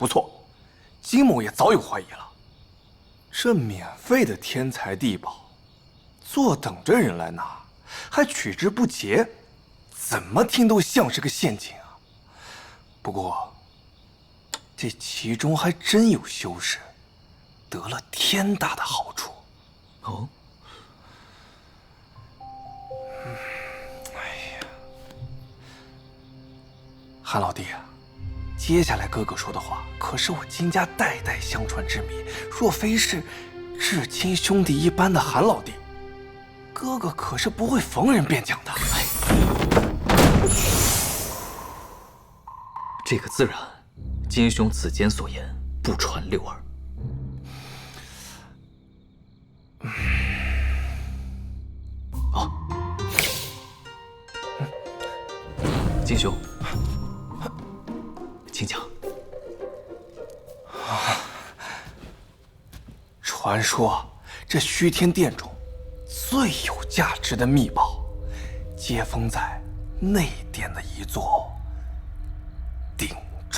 不错，金某也早有怀疑了。这免费的天才地宝，坐等着人来拿，还取之不竭，怎么听都像是个陷阱啊！不过，这其中还真有修士得了天大的好处。哦。韩老弟，接下来哥哥说的话可是我金家代代相传之谜，若非是至亲兄弟一般的韩老弟，哥哥可是不会逢人便讲的。这个自然，金兄此间所言不传六耳。哦，金兄，请讲。传说这虚天殿中最有价值的秘宝，皆封在内殿的一座鼎